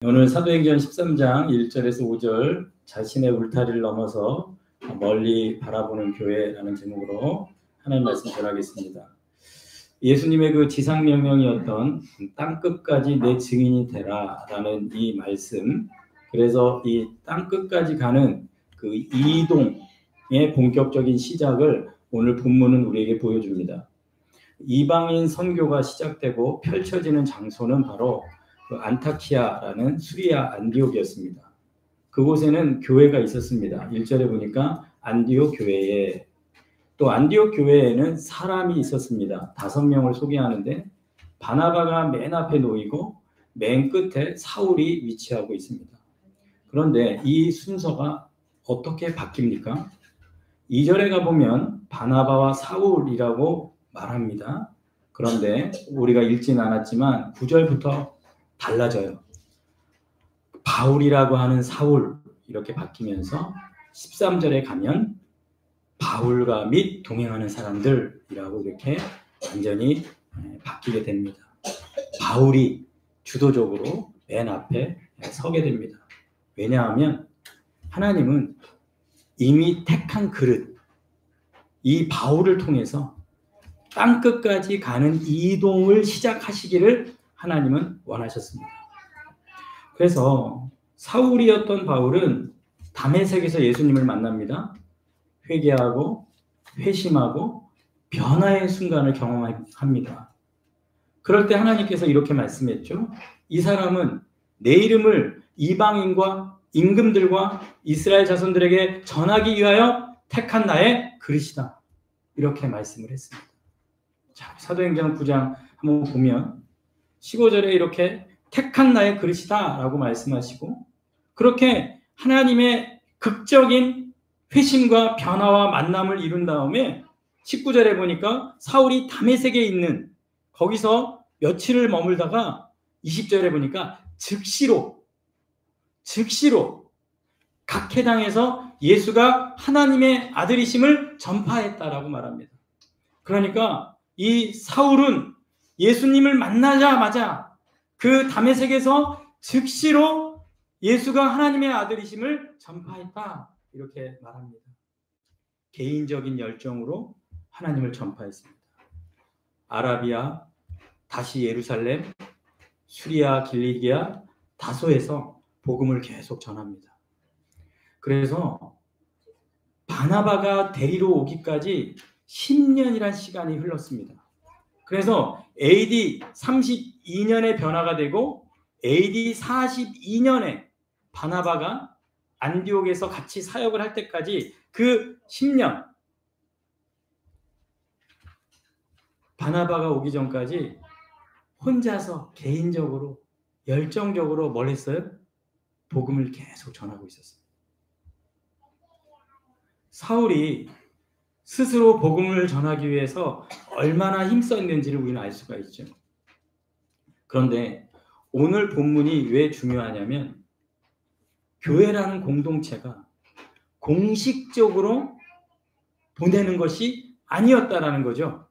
오늘 사도행전 13장 1절에서 5절 자신의 울타리를 넘어서 멀리 바라보는 교회라는 제목으로 하나님 말씀 전하겠습니다. 예수님의 그 지상명령이었던 땅끝까지 내 증인이 되라 라는 이 말씀, 그래서 이 땅끝까지 가는 그 이동의 본격적인 시작을 오늘 본문은 우리에게 보여줍니다. 이방인 선교가 시작되고 펼쳐지는 장소는 바로 그 안타키아라는 수리아 안디옥이었습니다. 그곳에는 교회가 있었습니다. 1절에 보니까 안디옥 교회에, 또 안디옥 교회에는 사람이 있었습니다. 5명을 소개하는데 바나바가 맨 앞에 놓이고 맨 끝에 사울이 위치하고 있습니다. 그런데 이 순서가 어떻게 바뀝니까? 2절에 가보면 바나바와 사울이라고 말합니다. 그런데 우리가 읽진 않았지만 9절부터 달라져요. 바울이라고 하는 사울 이렇게 바뀌면서 13절에 가면 바울과 및 동행하는 사람들이라고 이렇게 완전히 바뀌게 됩니다. 바울이 주도적으로 맨 앞에 서게 됩니다. 왜냐하면 하나님은 이미 택한 그릇, 이 바울을 통해서 땅끝까지 가는 이동을 시작하시기를 하나님은 원하셨습니다. 그래서 사울이었던 바울은 다메섹에서 예수님을 만납니다. 회개하고 회심하고 변화의 순간을 경험합니다. 그럴 때 하나님께서 이렇게 말씀했죠. 이 사람은 내 이름을 이방인과 임금들과 이스라엘 자손들에게 전하기 위하여 택한 나의 그릇이다. 이렇게 말씀을 했습니다. 자, 사도행전 9장 한번 보면 15절에 이렇게 택한 나의 그릇이다 라고 말씀하시고, 그렇게 하나님의 극적인 회심과 변화와 만남을 이룬 다음에 19절에 보니까 사울이 다메섹에 있는 거기서 며칠을 머물다가 20절에 보니까 즉시로 각해당에서 예수가 하나님의 아들이심을 전파했다라고 말합니다. 그러니까 이 사울은 예수님을 만나자마자 그 다메섹에서 즉시로 예수가 하나님의 아들이심을 전파했다 이렇게 말합니다. 개인적인 열정으로 하나님을 전파했습니다. 아라비아, 다시 예루살렘, 수리아, 길리기아, 다소에서 복음을 계속 전합니다. 그래서 바나바가 데리러 오기까지 10년이란 시간이 흘렀습니다. 그래서 AD 32년에 변화가 되고 AD 42년에 바나바가 안디옥에서 같이 사역을 할 때까지 그 10년, 바나바가 오기 전까지 혼자서 개인적으로 열정적으로 뭘 했어요? 복음을 계속 전하고 있었어요. 사울이 스스로 복음을 전하기 위해서 얼마나 힘썼는지를 우리는 알 수가 있죠. 그런데 오늘 본문이 왜 중요하냐면 교회라는 공동체가 공식적으로 보내는 것이 아니었다라는 거죠.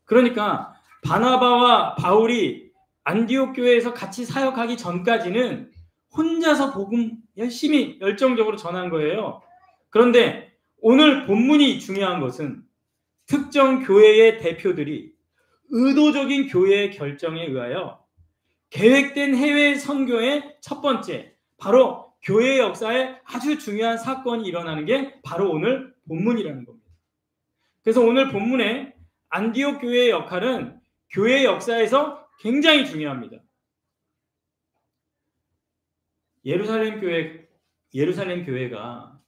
그러니까 바나바와 바울이 안디옥 교회에서 같이 사역하기 전까지는 혼자서 복음 열심히 열정적으로 전한 거예요. 그런데 오늘 본문이 중요한 것은 특정 교회의 대표들이 의도적인 교회의 결정에 의하여 계획된 해외 선교의 첫 번째, 바로 교회의 역사에 아주 중요한 사건이 일어나는 게 바로 오늘 본문이라는 겁니다. 그래서 오늘 본문의 안디옥 교회의 역할은 교회의 역사에서 굉장히 중요합니다. 예루살렘 교회가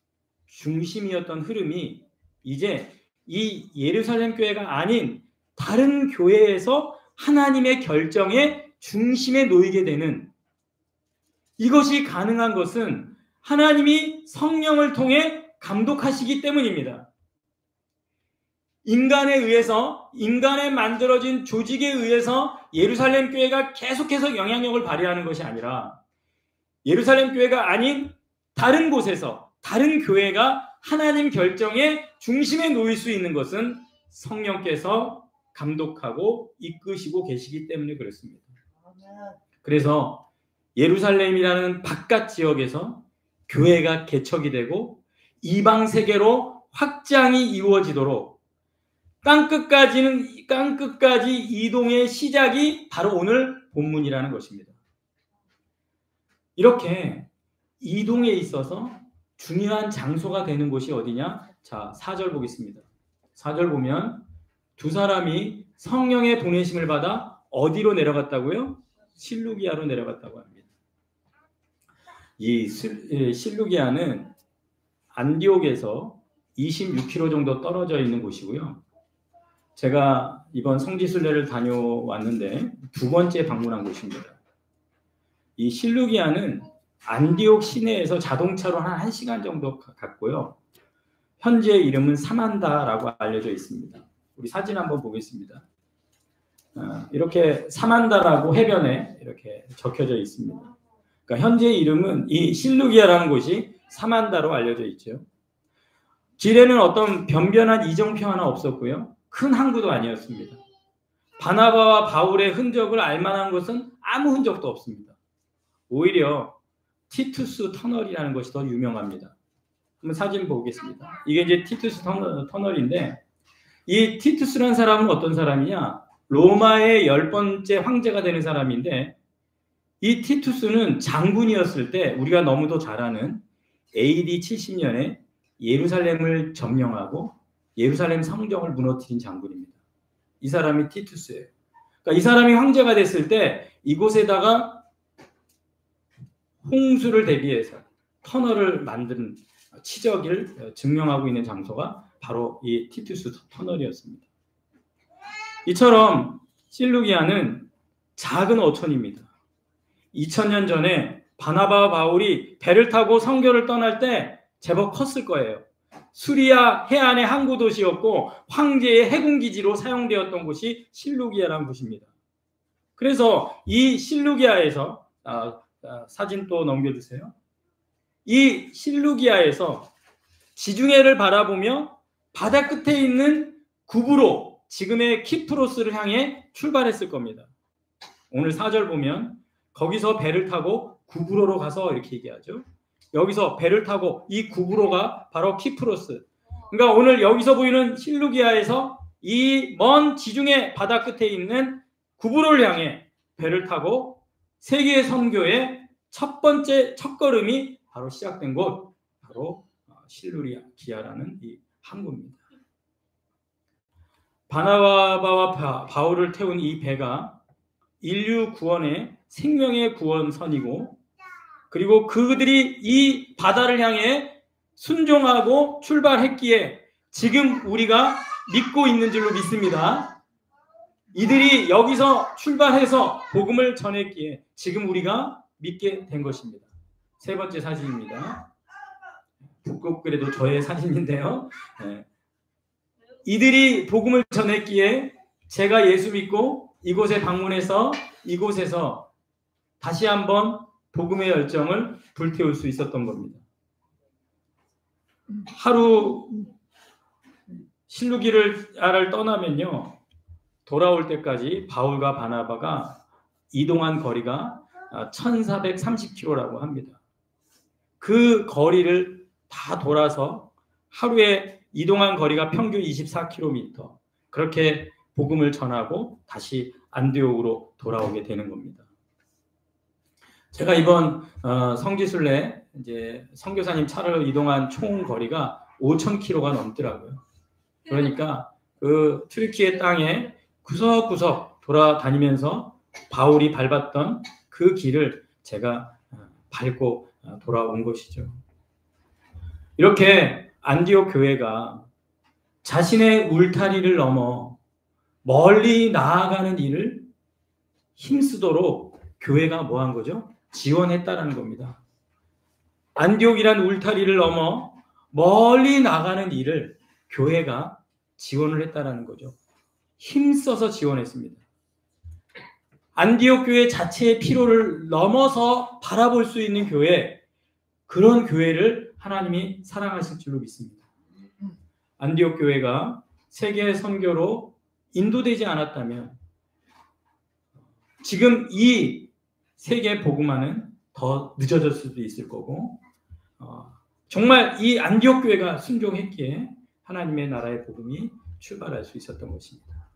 중심이었던 흐름이 이제 이 예루살렘 교회가 아닌 다른 교회에서 하나님의 결정의 중심에 놓이게 되는, 이것이 가능한 것은 하나님이 성령을 통해 감독하시기 때문입니다. 인간에 의해서, 인간에 만들어진 조직에 의해서 예루살렘 교회가 계속해서 영향력을 발휘하는 것이 아니라 예루살렘 교회가 아닌 다른 곳에서 다른 교회가 하나님 결정의 중심에 놓일 수 있는 것은 성령께서 감독하고 이끄시고 계시기 때문에 그렇습니다. 그래서 예루살렘이라는 바깥 지역에서 교회가 개척이 되고 이방 세계로 확장이 이루어지도록 땅끝까지 이동의 시작이 바로 오늘 본문이라는 것입니다. 이렇게 이동에 있어서 중요한 장소가 되는 곳이 어디냐? 자, 4절 보겠습니다. 4절 보면 두 사람이 성령의 보내심을 받아 어디로 내려갔다고요? 실루기아로 내려갔다고 합니다. 이 실루기아는 안디옥에서 26km 정도 떨어져 있는 곳이고요. 제가 이번 성지순례를 다녀왔는데 두 번째 방문한 곳입니다. 이 실루기아는 안디옥 시내에서 자동차로 한 1시간 정도 갔고요. 현재 이름은 사만다라고 알려져 있습니다. 우리 사진 한번 보겠습니다. 이렇게 사만다라고 해변에 이렇게 적혀져 있습니다. 그러니까 현재 이름은 이 실루기아라는 곳이 사만다로 알려져 있죠. 길에는 어떤 변변한 이정표 하나 없었고요. 큰 항구도 아니었습니다. 바나바와 바울의 흔적을 알만한 것은 아무 흔적도 없습니다. 오히려 티투스 터널이라는 것이 더 유명합니다. 한번 사진 보겠습니다. 이게 이제 티투스 터널인데 이 티투스라는 사람은 어떤 사람이냐? 로마의 10번째 황제가 되는 사람인데 이 티투스는 장군이었을 때 우리가 너무도 잘 아는 AD 70년에 예루살렘을 점령하고 예루살렘 성경을 무너뜨린 장군입니다. 이 사람이 티투스예요. 그러니까 이 사람이 황제가 됐을 때 이곳에다가 홍수를 대비해서 터널을 만든 치적을 증명하고 있는 장소가 바로 이 티투스 터널이었습니다. 이처럼 실루기아는 작은 어촌입니다. 2000년 전에 바나바와 바울이 배를 타고 선교를 떠날 때 제법 컸을 거예요. 수리아 해안의 항구 도시였고 황제의 해군 기지로 사용되었던 곳이 실루기아라는 곳입니다. 그래서 이 실루기아에서 사진 또 넘겨주세요. 이 실루기아에서 지중해를 바라보며 바다 끝에 있는 구브로, 지금의 키프로스를 향해 출발했을 겁니다. 오늘 4절 보면 거기서 배를 타고 구브로로 가서 이렇게 얘기하죠. 여기서 배를 타고 이 구브로가 바로 키프로스. 그러니까 오늘 여기서 보이는 실루기아에서 이 먼 지중해 바다 끝에 있는 구브로를 향해 배를 타고 세계 선교의 첫 번째 첫걸음이 바로 시작된 곳, 바로 실루기아라는 이 항구입니다. 바나바와 바울을 태운 이 배가 인류 구원의 생명의 구원선이고, 그리고 그들이 이 바다를 향해 순종하고 출발했기에 지금 우리가 믿고 있는 줄로 믿습니다. 이들이 여기서 출발해서 복음을 전했기에 지금 우리가 믿게 된 것입니다. 세 번째 사진입니다. 북극 그래도 저의 사진인데요. 네. 이들이 복음을 전했기에 제가 예수 믿고 이곳에 방문해서 이곳에서 다시 한번 복음의 열정을 불태울 수 있었던 겁니다. 하루 실루기아를 떠나면요, 돌아올 때까지 바울과 바나바가 이동한 거리가 1430km라고 합니다. 그 거리를 다 돌아서 하루에 이동한 거리가 평균 24km, 그렇게 복음을 전하고 다시 안디옥으로 돌아오게 되는 겁니다. 제가 이번 성지순례 이제 선교사님 차로 이동한 총 거리가 5000km가 넘더라고요. 그러니까 그 튀르키예 땅에 구석구석 돌아다니면서 바울이 밟았던 그 길을 제가 밟고 돌아온 것이죠. 이렇게 안디옥 교회가 자신의 울타리를 넘어 멀리 나아가는 일을 힘쓰도록 교회가 뭐 한 거죠? 지원했다라는 겁니다. 안디옥이란 울타리를 넘어 멀리 나가는 일을 교회가 지원을 했다라는 거죠. 힘써서 지원했습니다. 안디옥 교회 자체의 필요를 넘어서 바라볼 수 있는 교회, 그런 교회를 하나님이 사랑하실 줄로 믿습니다. 안디옥 교회가 세계 선교로 인도되지 않았다면 지금 이 세계 복음화는 더 늦어졌을 수도 있을 거고 정말 이 안디옥 교회가 순종했기에 하나님의 나라의 복음이 출발할 수 있었던 것입니다.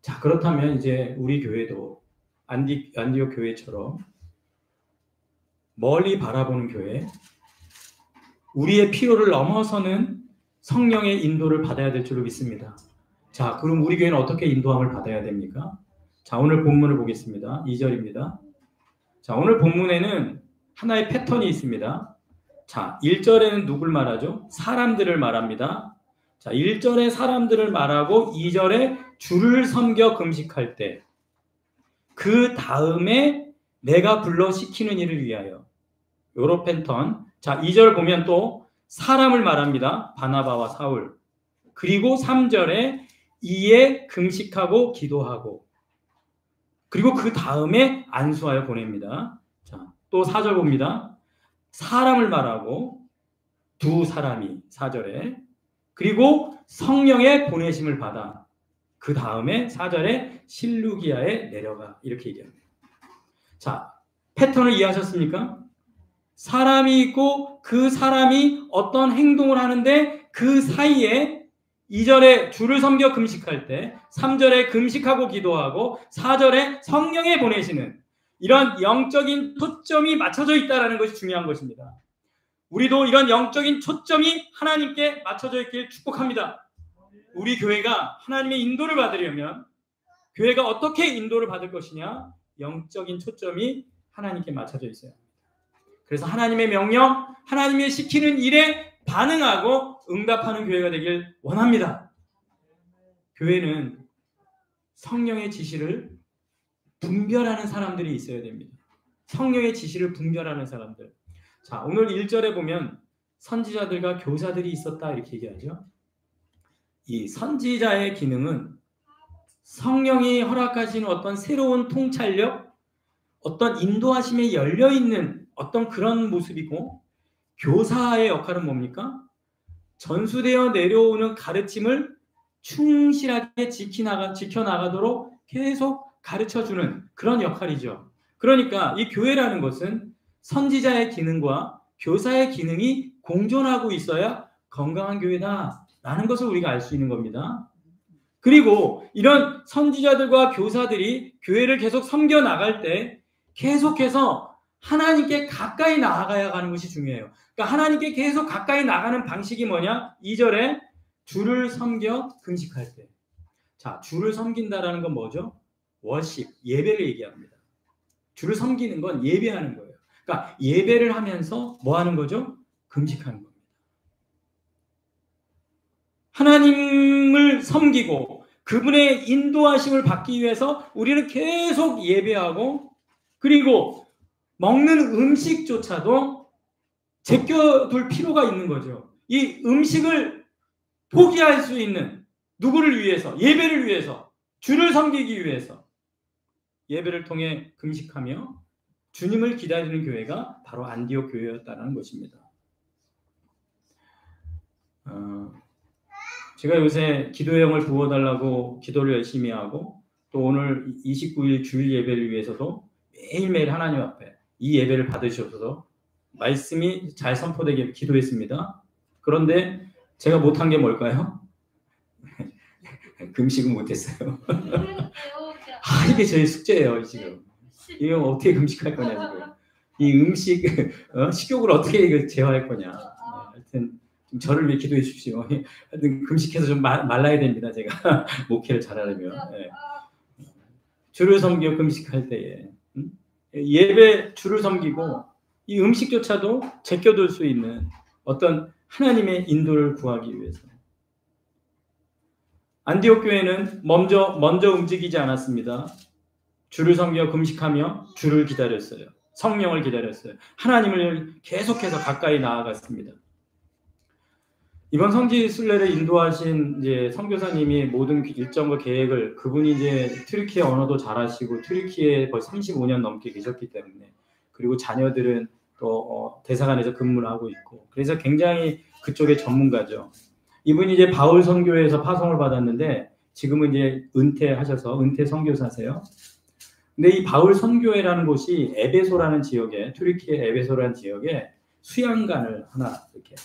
자, 그렇다면 이제 우리 교회도 안디옥 교회처럼 멀리 바라보는 교회, 우리의 필요를 넘어서는 성령의 인도를 받아야 될 줄로 믿습니다. 자, 그럼 우리 교회는 어떻게 인도함을 받아야 됩니까? 자, 오늘 본문을 보겠습니다. 2절입니다. 자, 오늘 본문에는 하나의 패턴이 있습니다. 자, 1절에는 누굴 말하죠? 사람들을 말합니다. 자, 1절에 사람들을 말하고 2절에 주를 섬겨 금식할 때 그 다음에 내가 불러 시키는 일을 위하여. 요런 패턴. 자, 2절 보면 또 사람을 말합니다. 바나바와 사울. 그리고 3절에 이에 금식하고 기도하고. 그리고 그 다음에 안수하여 보냅니다. 자, 또 4절 봅니다. 사람을 말하고 두 사람이 4절에 그리고 성령의 보내심을 받아 그 다음에 4절에 실루기아에 내려가 이렇게 얘기합니다. 자, 패턴을 이해하셨습니까? 사람이 있고 그 사람이 어떤 행동을 하는데 그 사이에 2절에 주를 섬겨 금식할 때 3절에 금식하고 기도하고 4절에 성령에 보내시는 이런 영적인 초점이 맞춰져 있다는 것이 중요한 것입니다. 우리도 이런 영적인 초점이 하나님께 맞춰져 있길 축복합니다. 우리 교회가 하나님의 인도를 받으려면 교회가 어떻게 인도를 받을 것이냐? 영적인 초점이 하나님께 맞춰져 있어야 합니다. 그래서 하나님의 명령, 하나님의 시키는 일에 반응하고 응답하는 교회가 되길 원합니다. 교회는 성령의 지시를 분별하는 사람들이 있어야 됩니다. 성령의 지시를 분별하는 사람들. 자, 오늘 1절에 보면 선지자들과 교사들이 있었다 이렇게 얘기하죠. 이 선지자의 기능은 성령이 허락하신 어떤 새로운 통찰력, 어떤 인도하심에 열려있는 어떤 그런 모습이고, 교사의 역할은 뭡니까? 전수되어 내려오는 가르침을 충실하게 지켜나가도록 계속 가르쳐주는 그런 역할이죠. 그러니까 이 교회라는 것은 선지자의 기능과 교사의 기능이 공존하고 있어야 건강한 교회다라는 것을 우리가 알 수 있는 겁니다. 그리고 이런 선지자들과 교사들이 교회를 계속 섬겨 나갈 때 계속해서 하나님께 가까이 나아가야 하는 것이 중요해요. 그러니까 하나님께 계속 가까이 나가는 방식이 뭐냐? 2절에 주를 섬겨 금식할 때. 자, 주를 섬긴다라는 건 뭐죠? 워십, 예배를 얘기합니다. 주를 섬기는 건 예배하는 거예요. 그러니까 예배를 하면서 뭐 하는 거죠? 금식하는 겁니다. 하나님을 섬기고 그분의 인도하심을 받기 위해서 우리는 계속 예배하고, 그리고 먹는 음식조차도 제껴둘 필요가 있는 거죠. 이 음식을 포기할 수 있는, 누구를 위해서? 예배를 위해서, 주를 섬기기 위해서 예배를 통해 금식하며 주님을 기다리는 교회가 바로 안디옥 교회였다는 것입니다. 제가 요새 기도형을 부어달라고 기도를 열심히 하고, 또 오늘 29일 주일 예배를 위해서도 매일매일 하나님 앞에 이 예배를 받으셔서 말씀이 잘 선포되게 기도했습니다. 그런데 제가 못한 게 뭘까요? 금식은 못했어요. 이게 저희 숙제예요 지금. 이거 어떻게 금식할 거냐 지금. 이 음식 식욕을 어떻게 제어할 거냐. 하여튼 좀 저를 위해 기도해 주십시오. 하여튼 금식해서 좀 말라야 됩니다. 제가 목회를 잘하려면. 네. 주를 섬겨 금식할 때에 예배 주를 섬기고 이 음식조차도 제껴둘 수 있는 어떤 하나님의 인도를 구하기 위해서. 안디옥 교회는 먼저 움직이지 않았습니다. 주를 섬겨 금식하며 주를 기다렸어요. 성령을 기다렸어요. 하나님을 계속해서 가까이 나아갔습니다. 이번 성지 순례를 인도하신 이제 선교사님이 모든 일정과 계획을, 그분이 이제 튀르키예 언어도 잘하시고 튀르키예에 거의 35년 넘게 계셨기 때문에, 그리고 자녀들은 또 대사관에서 근무를 하고 있고, 그래서 굉장히 그쪽의 전문가죠. 이분이 이제 바울 선교회에서 파송을 받았는데 지금은 이제 은퇴하셔서 은퇴 선교사세요. 근데 이 바울 선교회라는 곳이 에베소라는 지역에, 튀르키예 에베소라는 지역에 수양관을 하나 이렇게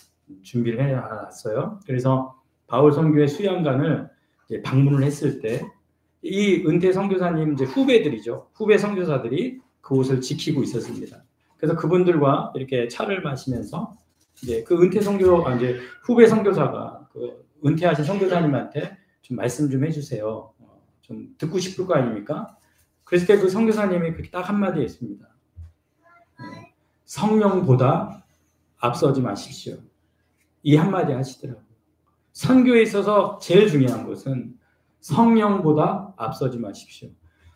준비를 해놨어요. 그래서 바울 선교회 수양관을 방문을 했을 때 이 은퇴 선교사님 이제 후배들이죠. 후배 선교사들이 그곳을 지키고 있었습니다. 그래서 그분들과 이렇게 차를 마시면서 이제 그 은퇴 선교 이제 후배 선교사가 그 은퇴하신 선교사님한테 좀 말씀 좀 해주세요. 좀 듣고 싶을 거 아닙니까? 그랬을 때 그 선교사님이 그렇게 딱 한마디 했습니다. 성령보다 앞서지 마십시오. 이 한마디 하시더라고요. 선교에 있어서 제일 중요한 것은 성령보다 앞서지 마십시오.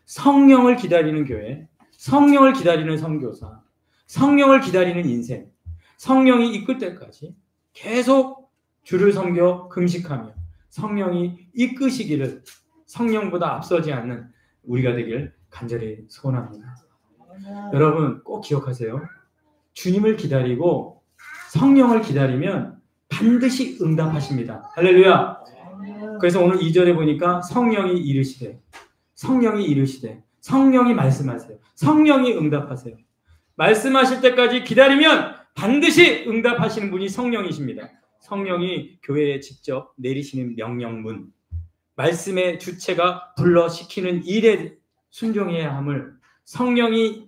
성령을 기다리는 교회, 성령을 기다리는 선교사, 성령을 기다리는 인생, 성령이 이끌 때까지 계속 주를 섬겨 금식하며 성령이 이끄시기를, 성령보다 앞서지 않는 우리가 되길 간절히 소원합니다. 여러분 꼭 기억하세요. 주님을 기다리고 성령을 기다리면 반드시 응답하십니다. 할렐루야. 그래서 오늘 2절에 보니까 성령이 이르시되, 성령이 이르시되, 성령이 말씀하세요. 성령이 응답하세요. 말씀하실 때까지 기다리면 반드시 응답하시는 분이 성령이십니다. 성령이 교회에 직접 내리시는 명령문, 말씀의 주체가 불러시키는 일에 순종해야 함을, 성령을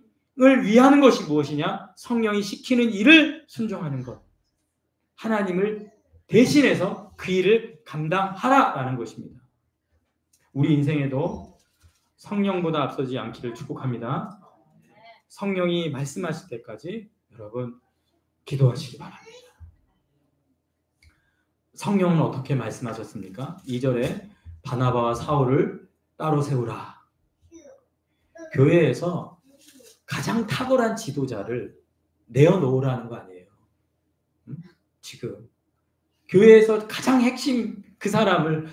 위하는 것이 무엇이냐? 성령이 시키는 일을 순종하는 것. 하나님을 대신해서 그 일을 감당하라라는 것입니다. 우리 인생에도 성령보다 앞서지 않기를 축복합니다. 성령이 말씀하실 때까지 여러분 기도하시기 바랍니다. 성령은 어떻게 말씀하셨습니까? 2절에 바나바와 사울을 따로 세우라. 교회에서 가장 탁월한 지도자를 내어놓으라는 거 아니에요. 지금 교회에서 가장 핵심 그 사람을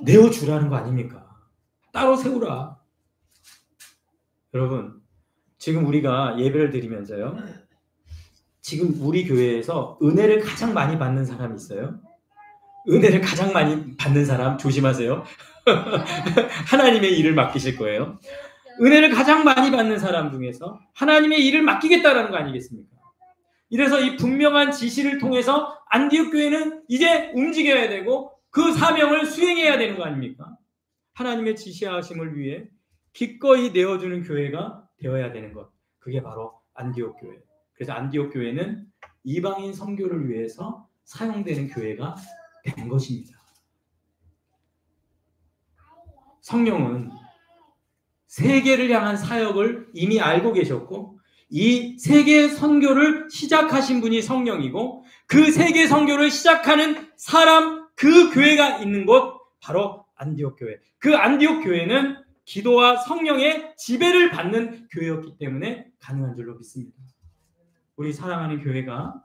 내어주라는 거 아닙니까? 따로 세우라. 여러분 지금 우리가 예배를 드리면서요, 지금 우리 교회에서 은혜를 가장 많이 받는 사람이 있어요? 은혜를 가장 많이 받는 사람 조심하세요. 하나님의 일을 맡기실 거예요. 은혜를 가장 많이 받는 사람 중에서 하나님의 일을 맡기겠다라는 거 아니겠습니까? 이래서 이 분명한 지시를 통해서 안디옥 교회는 이제 움직여야 되고 그 사명을 수행해야 되는 거 아닙니까? 하나님의 지시하심을 위해 기꺼이 내어주는 교회가 되어야 되는 것. 그게 바로 안디옥 교회. 그래서 안디옥 교회는 이방인 선교를 위해서 사용되는 교회가 된 것입니다. 성령은 세계를 향한 사역을 이미 알고 계셨고 이 세계 선교를 시작하신 분이 성령이고 그 세계 선교를 시작하는 사람, 그 교회가 있는 곳 바로 안디옥 교회. 그 안디옥 교회는 기도와 성령의 지배를 받는 교회였기 때문에 가능한 줄로 믿습니다. 우리 사랑하는 교회가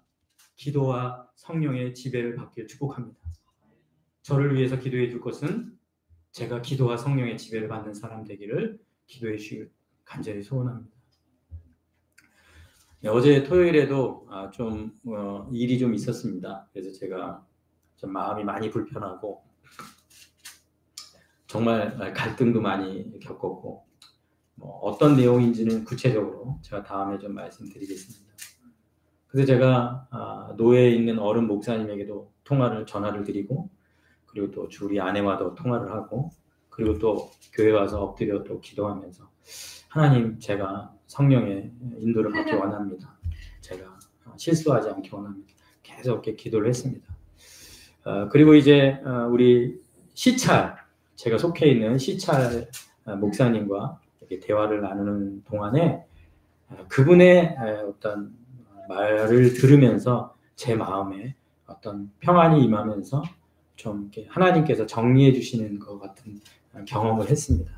기도와 성령의 지배를 받기를 축복합니다. 저를 위해서 기도해 줄 것은 제가 기도와 성령의 지배를 받는 사람 되기를 기도해 주시길 간절히 소원합니다. 네, 어제 토요일에도 일이 좀 있었습니다. 그래서 제가 좀 마음이 많이 불편하고 정말 갈등도 많이 겪었고 어떤 내용인지는 구체적으로 제가 다음에 좀 말씀드리겠습니다. 그래서 제가 노예에 있는 어른 목사님에게도 전화를 드리고 그리고 또 우리 아내와도 통화를 하고 그리고 또 교회 와서 엎드려 또 기도하면서 하나님, 제가 성령의 인도를 받기 원합니다. 제가 실수하지 않기 원합니다. 계속 이렇게 기도를 했습니다. 그리고 이제 우리 시찰, 제가 속해 있는 시찰 목사님과 이렇게 대화를 나누는 동안에 그분의 어떤 말을 들으면서 제 마음에 어떤 평안이 임하면서 좀 이렇게 하나님께서 정리해 주시는 것 같은 경험을 했습니다.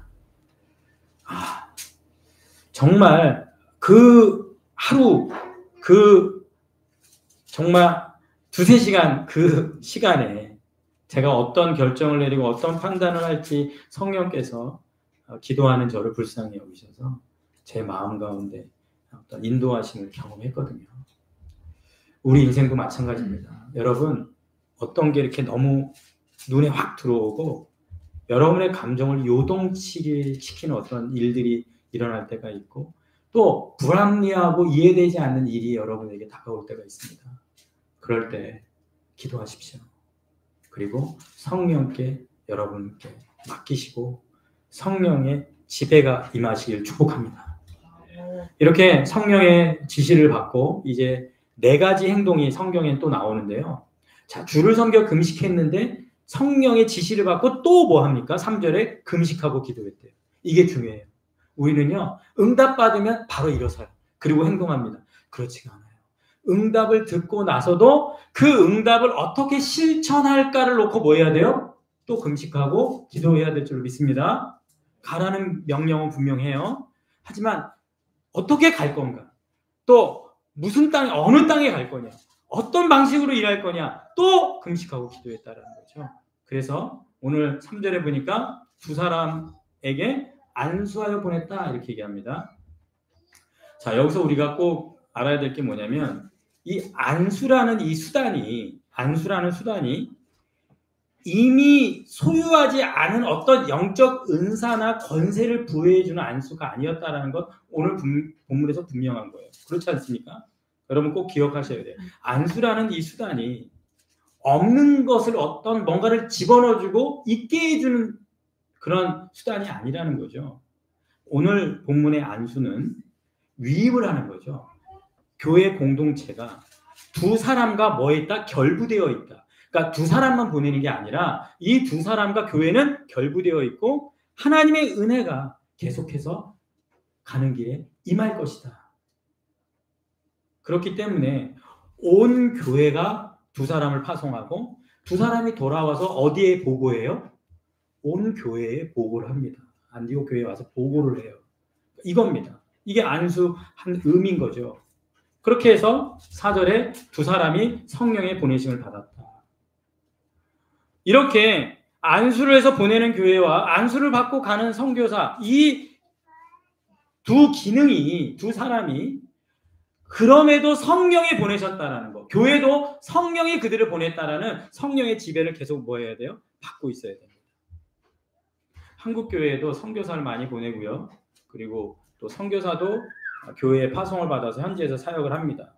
정말 그 하루, 정말 2-3시간 그 시간에 제가 어떤 결정을 내리고 어떤 판단을 할지 성령께서 기도하는 저를 불쌍히 여기셔서 제 마음 가운데 어떤 인도하심을 경험했거든요. 우리 인생도 마찬가지입니다. 여러분, 어떤 게 이렇게 너무 눈에 확 들어오고 여러분의 감정을 요동치게 시키는 어떤 일들이 일어날 때가 있고 또 불합리하고 이해되지 않는 일이 여러분에게 다가올 때가 있습니다. 그럴 때 기도하십시오. 그리고 성령께 여러분께 맡기시고 성령의 지배가 임하시길 축복합니다. 이렇게 성령의 지시를 받고 이제 4가지 행동이 성경에 또 나오는데요. 자, 주를 섬겨 금식했는데 성령의 지시를 받고 또 뭐 합니까? 3절에 금식하고 기도했대요. 이게 중요해요. 우리는요, 응답받으면 바로 일어서요. 그리고 행동합니다. 그렇지가 않아요. 응답을 듣고 나서도 그 응답을 어떻게 실천할까를 놓고 뭐 해야 돼요? 또 금식하고 기도해야 될 줄 믿습니다. 가라는 명령은 분명해요. 하지만 어떻게 갈 건가? 또 무슨 땅에, 어느 땅에 갈 거냐? 어떤 방식으로 일할 거냐? 또 금식하고 기도했다라는 거죠. 그래서 오늘 3절에 보니까 2사람에게 안수하여 보냈다 이렇게 얘기합니다. 자, 여기서 우리가 꼭 알아야 될 게 뭐냐면 이 안수라는 수단이 이미 소유하지 않은 어떤 영적 은사나 권세를 부여해주는 안수가 아니었다라는 것 오늘 본문에서 분명한 거예요. 그렇지 않습니까? 여러분 꼭 기억하셔야 돼요. 안수라는 이 수단이 없는 것을 어떤 뭔가를 집어넣어주고 있게 해주는 그런 수단이 아니라는 거죠. 오늘 본문의 안수는 위임을 하는 거죠. 교회 공동체가 2사람과 뭐 있다? 결부되어 있다. 그러니까 2사람만 보내는 게 아니라 이 2사람과 교회는 결부되어 있고 하나님의 은혜가 계속해서 가는 길에 임할 것이다. 그렇기 때문에 온 교회가 2사람을 파송하고 2사람이 돌아와서 어디에 보고해요? 온 교회에 보고를 합니다. 안디옥 교회에 와서 보고를 해요. 이겁니다. 이게 안수한 의미인 거죠. 그렇게 해서 4절에 2사람이 성령의 보내심을 받았다. 이렇게 안수를 해서 보내는 교회와 안수를 받고 가는 선교사, 이 두 기능이 2사람이 그럼에도 성령이 보내셨다라는 거, 교회도 성령이 그들을 보냈다라는 성령의 지배를 계속 뭐 해야 돼요? 받고 있어야 됩니다. 한국 교회에도 선교사를 많이 보내고요. 그리고 또 선교사도 교회에 파송을 받아서 현지에서 사역을 합니다.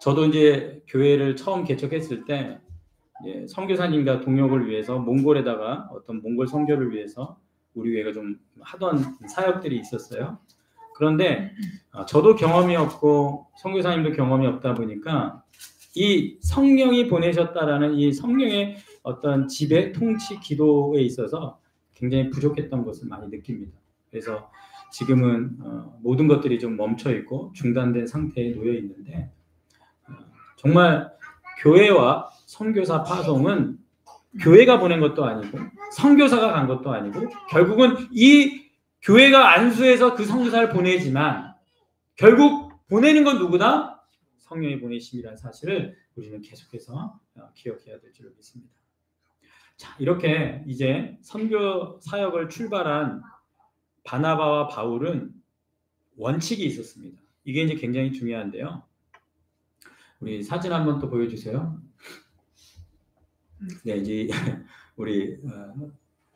저도 이제 교회를 처음 개척했을 때 선교사님과 동역을 위해서 몽골에다가 어떤 몽골 선교를 위해서 우리 교회가 좀 하던 사역들이 있었어요. 그런데 저도 경험이 없고 선교사님도 경험이 없다 보니까 이 성령이 보내셨다라는 이 성령의 어떤 지배, 통치, 기도에 있어서 굉장히 부족했던 것을 많이 느낍니다. 그래서 지금은 모든 것들이 좀 멈춰 있고 중단된 상태에 놓여 있는데 정말 교회와 선교사 파송은 교회가 보낸 것도 아니고 선교사가 간 것도 아니고 결국은 이 교회가 안수해서 그 선교사를 보내지만 결국 보내는 건 누구다? 성령이 보내심이라는 사실을 우리는 계속해서 기억해야 될 줄 믿습니다. 자, 이렇게 이제 선교 사역을 출발한 바나바와 바울은 원칙이 있었습니다. 이게 이제 굉장히 중요한데요. 우리 사진 한번 또 보여주세요. 네, 이제 우리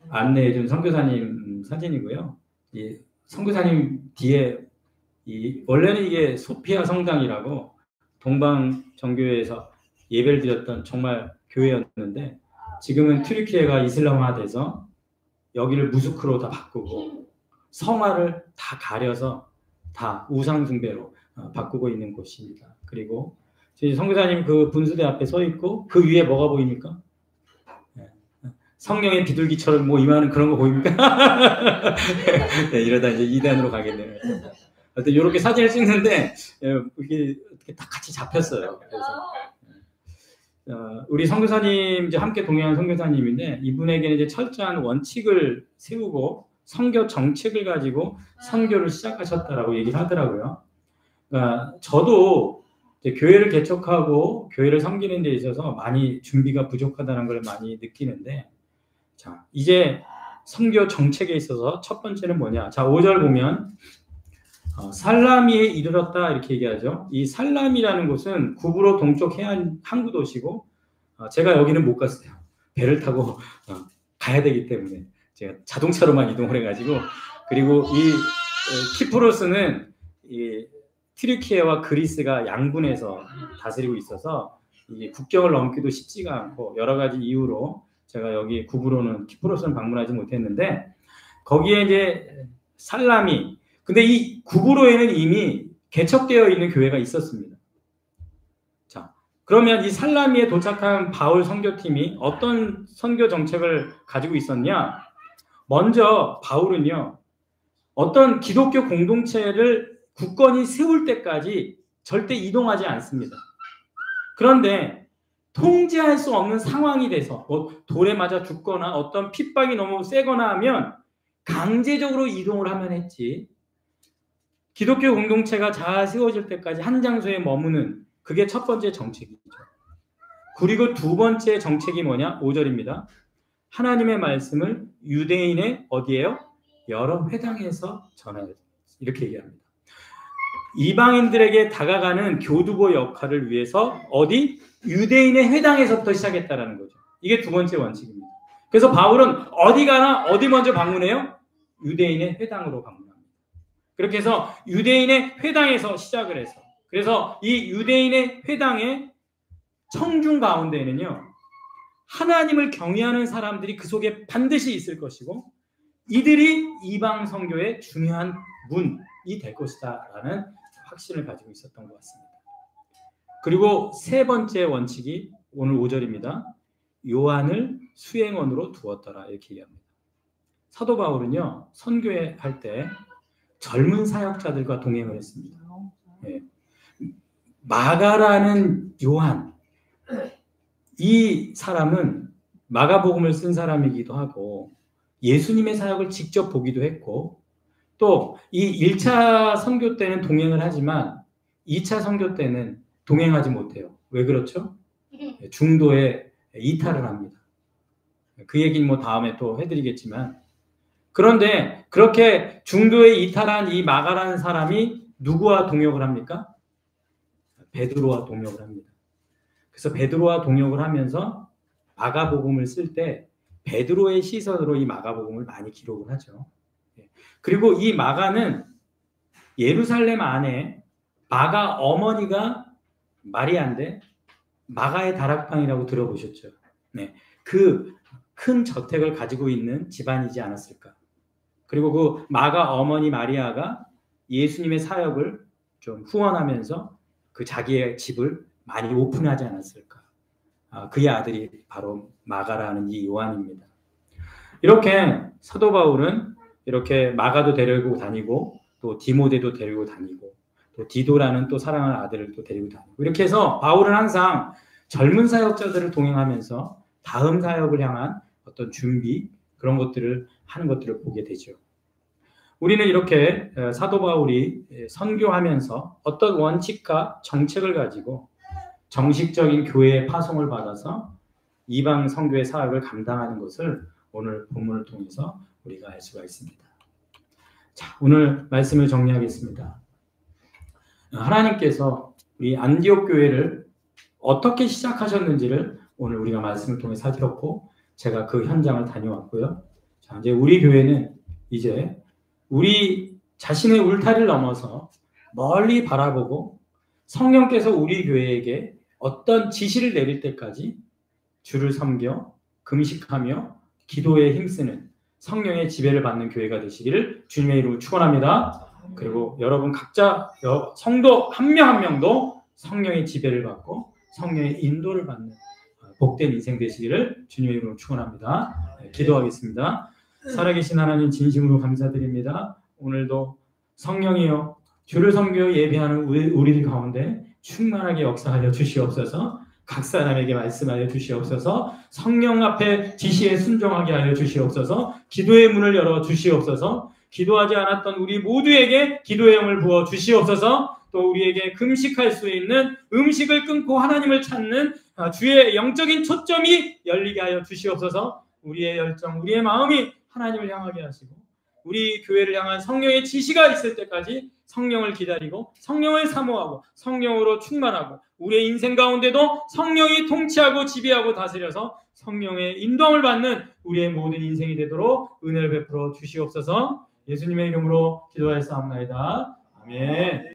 안내해준 선교사님 사진이고요. 이 선교사님 뒤에 원래는 이게 소피아 성당이라고 동방 정교회에서 예배를 드렸던 정말 교회였는데 지금은 튀르키예가 이슬람화돼서 여기를 무스크로 다 바꾸고 성화를 다 가려서 다 우상 숭배로 바꾸고 있는 곳입니다. 그리고 선교사님 그 분수대 앞에 서 있고 그 위에 뭐가 보입니까? 성령의 비둘기처럼 뭐 임하는 그런 거 보입니까? 네, 이러다 이제 2단으로 가겠네요. 하여튼 이렇게 사진을 찍는데 이게 다 같이 잡혔어요. 그래서 우리 선교사님 이제 함께 동행한 선교사님인데 이분에게는 이제 철저한 원칙을 세우고 선교 정책을 가지고 선교를 시작하셨다라고 얘기를 하더라고요. 그러니까 저도 이제 교회를 개척하고 교회를 섬기는 데 있어서 많이 준비가 부족하다는 걸 많이 느끼는데 자, 이제 선교 정책에 있어서 첫 번째는 뭐냐? 자, 5절 보면 살라미에 이르렀다 이렇게 얘기하죠. 이 살라미라는 곳은 구브로 동쪽 해안 항구 도시고 제가 여기는 못 갔어요. 배를 타고 가야 되기 때문에 제가 자동차로만 이동을 해가지고 그리고 이 키프로스는 이 튀르키예와 그리스가 양분해서 다스리고 있어서 이 국경을 넘기도 쉽지가 않고 여러 가지 이유로 제가 여기 구부로는 키프로스는 방문하지 못했는데 거기에 이제 살라미, 근데 이 구부로에는 이미 개척되어 있는 교회가 있었습니다. 자, 그러면 이 살라미에 도착한 바울 선교팀이 어떤 선교 정책을 가지고 있었냐? 먼저 바울은요, 어떤 기독교 공동체를 굳건히 세울 때까지 절대 이동하지 않습니다. 그런데 통제할 수 없는 상황이 돼서 뭐 돌에 맞아 죽거나 어떤 핍박이 너무 세거나 하면 강제적으로 이동을 하면 했지, 기독교 공동체가 잘 세워질 때까지 한 장소에 머무는, 그게 첫 번째 정책이죠. 그리고 두 번째 정책이 뭐냐? 5절입니다. 하나님의 말씀을 유대인의 어디에요? 여러 회당에서 전하여, 이렇게 얘기합니다. 이방인들에게 다가가는 교두보 역할을 위해서 어디? 유대인의 회당에서부터 시작했다라는 거죠. 이게 두 번째 원칙입니다. 그래서 바울은 어디 가나 어디 먼저 방문해요? 유대인의 회당으로 방문합니다. 그렇게 해서 유대인의 회당에서 시작을 해서, 그래서 이 유대인의 회당의 청중 가운데에는요, 하나님을 경외하는 사람들이 그 속에 반드시 있을 것이고 이들이 이방 선교의 중요한 문이 될 것이다 라는 확신을 가지고 있었던 것 같습니다. 그리고 세 번째 원칙이 오늘 5절입니다. 요한을 수행원으로 두었더라, 이렇게 얘기합니다. 사도 바울은요, 선교할 때 젊은 사역자들과 동행을 했습니다. 예. 마가라는 요한, 이 사람은 마가복음을 쓴 사람이기도 하고 예수님의 사역을 직접 보기도 했고, 또 이 1차 선교 때는 동행을 하지만 2차 선교 때는 동행하지 못해요. 왜 그렇죠? 중도에 이탈을 합니다. 그 얘기는 뭐 다음에 또 해드리겠지만, 그런데 그렇게 중도에 이탈한 이 마가라는 사람이 누구와 동역을 합니까? 베드로와 동역을 합니다. 그래서 베드로와 동역을 하면서 마가복음을 쓸 때 베드로의 시선으로 이 마가복음을 많이 기록을 하죠. 그리고 이 마가는 예루살렘 안에 마가 어머니가 마리아인데 마가의 다락방이라고 들어보셨죠? 네, 그 큰 저택을 가지고 있는 집안이지 않았을까? 그리고 그 마가 어머니 마리아가 예수님의 사역을 좀 후원하면서 그 자기의 집을 많이 오픈하지 않았을까? 그의 아들이 바로 마가라는 이 요한입니다. 이렇게 사도 바울은 이렇게 마가도 데리고 다니고 또 디모데도 데리고 다니고 또 디도라는 또 사랑하는 아들을 또 데리고 다니고, 이렇게 해서 바울은 항상 젊은 사역자들을 동행하면서 다음 사역을 향한 어떤 준비, 그런 것들을 하는 것들을 보게 되죠. 우리는 이렇게 사도 바울이 선교하면서 어떤 원칙과 정책을 가지고 정식적인 교회의 파송을 받아서 이방 선교의 사역을 감당하는 것을 오늘 본문을 통해서 우리가 알 수가 있습니다. 자, 오늘 말씀을 정리하겠습니다. 하나님께서 우리 안디옥 교회를 어떻게 시작하셨는지를 오늘 우리가 말씀을 통해 살폈고, 제가 그 현장을 다녀왔고요. 자, 이제 우리 교회는 이제 우리 자신의 울타리를 넘어서 멀리 바라보고 성령께서 우리 교회에게 어떤 지시를 내릴 때까지 주를 섬겨 금식하며 기도에 힘쓰는 성령의 지배를 받는 교회가 되시기를 주님의 이름으로 축원합니다. 그리고 여러분 각자 성도 한 명 한 명도 성령의 지배를 받고 성령의 인도를 받는 복된 인생 되시기를 주님의 이름으로 축원합니다. 기도하겠습니다. 살아계신 하나님, 진심으로 감사드립니다. 오늘도 성령이여 주를 섬겨 예배하는 우리들 가운데 충만하게 역사하여 주시옵소서. 각 사람에게 말씀하여 주시옵소서. 성령 앞에 지시에 순종하게 하여 주시옵소서. 기도의 문을 열어 주시옵소서. 기도하지 않았던 우리 모두에게 기도의 영을 부어 주시옵소서. 또 우리에게 금식할 수 있는, 음식을 끊고 하나님을 찾는 주의 영적인 초점이 열리게 하여 주시옵소서. 우리의 열정, 우리의 마음이 하나님을 향하게 하시고 우리 교회를 향한 성령의 지시가 있을 때까지 성령을 기다리고 성령을 사모하고 성령으로 충만하고 우리의 인생 가운데도 성령이 통치하고 지배하고 다스려서 성령의 인도함을 받는 우리의 모든 인생이 되도록 은혜를 베풀어 주시옵소서. 예수님의 이름으로 기도하였사옵나이다. 아멘.